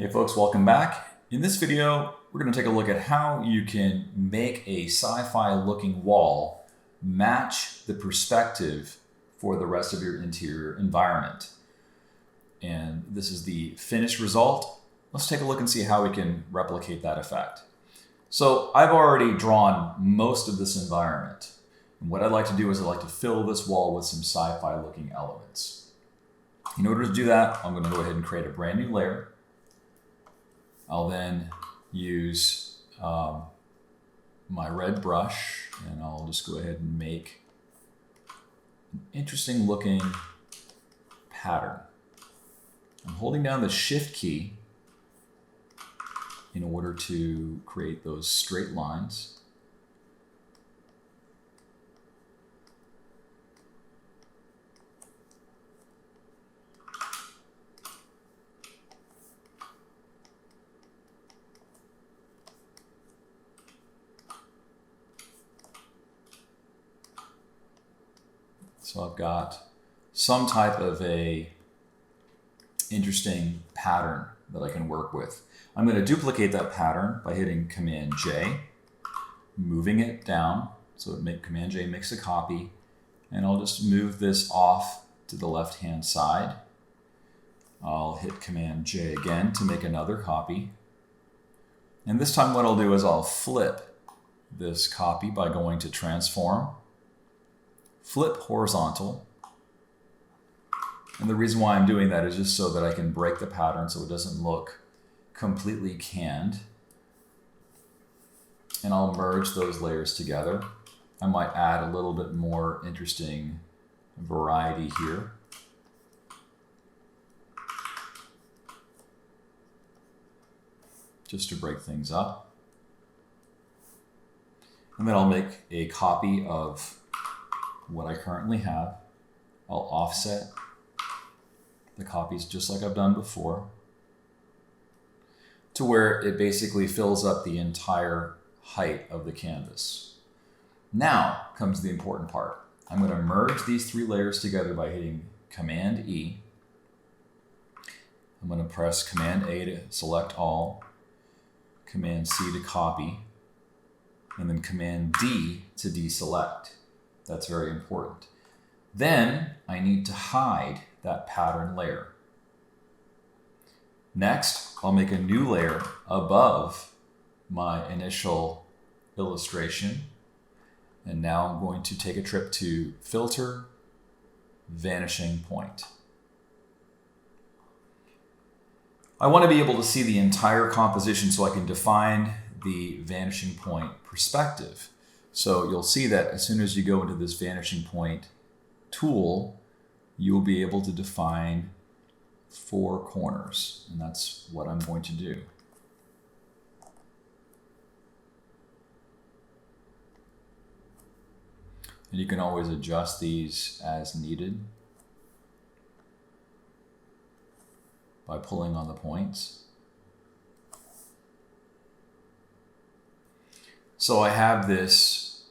Hey folks, welcome back. In this video, we're going to take a look at how you can make a sci-fi looking wall match the perspective for the rest of your interior environment. And this is the finished result. Let's take a look and see how we can replicate that effect. So I've already drawn most of this environment. And what I'd like to do is I'd like to fill this wall with some sci-fi looking elements. In order to do that, I'm going to go ahead and create a brand new layer. I'll then use my red brush, and I'll just go ahead and make an interesting looking pattern. I'm holding down the Shift key in order to create those straight lines. So I've got some type of a interesting pattern that I can work with. I'm going to duplicate that pattern by hitting Command J, moving it down. So Command J makes a copy, and I'll just move this off to the left-hand side. I'll hit Command J again to make another copy. And this time what I'll do is I'll flip this copy by going to Transform, flip horizontal. And the reason why I'm doing that is just so that I can break the pattern so it doesn't look completely canned. And I'll merge those layers together. I might add a little bit more interesting variety here. Just to break things up. And then I'll make a copy of what I currently have. I'll offset the copies just like I've done before to where it basically fills up the entire height of the canvas. Now comes the important part. I'm going to merge these three layers together by hitting Command E. I'm going to press Command A to select all, Command C to copy, and then Command D to deselect. That's very important. Then I need to hide that pattern layer. Next, I'll make a new layer above my initial illustration. And now I'm going to take a trip to Filter, Vanishing Point. I want to be able to see the entire composition so I can define the vanishing point perspective. So you'll see that as soon as you go into this vanishing point tool, you'll be able to define 4 corners, and that's what I'm going to do. And you can always adjust these as needed by pulling on the points. So I have this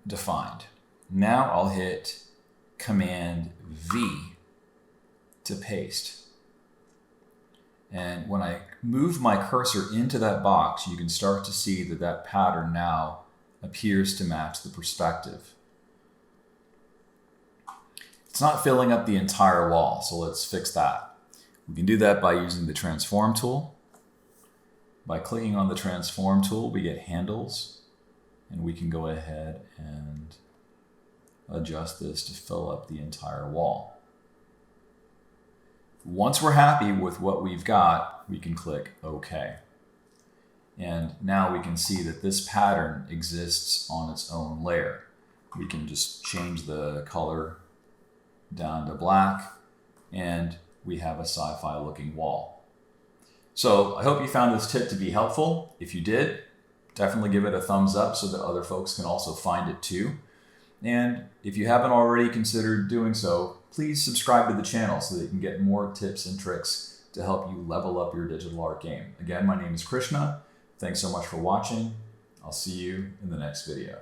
defined. Now I'll hit Command V to paste. And when I move my cursor into that box, you can start to see that that pattern now appears to match the perspective. It's not filling up the entire wall, so let's fix that. We can do that by using the Transform tool. By clicking on the Transform tool, we get handles, and we can go ahead and adjust this to fill up the entire wall. Once we're happy with what we've got, we can click OK. And now we can see that this pattern exists on its own layer. We can just change the color down to black, and we have a sci-fi looking wall. So I hope you found this tip to be helpful. If you did, definitely give it a thumbs up so that other folks can also find it too. And if you haven't already considered doing so, please subscribe to the channel so that you can get more tips and tricks to help you level up your digital art game. Again, my name is Krishna. Thanks so much for watching. I'll see you in the next video.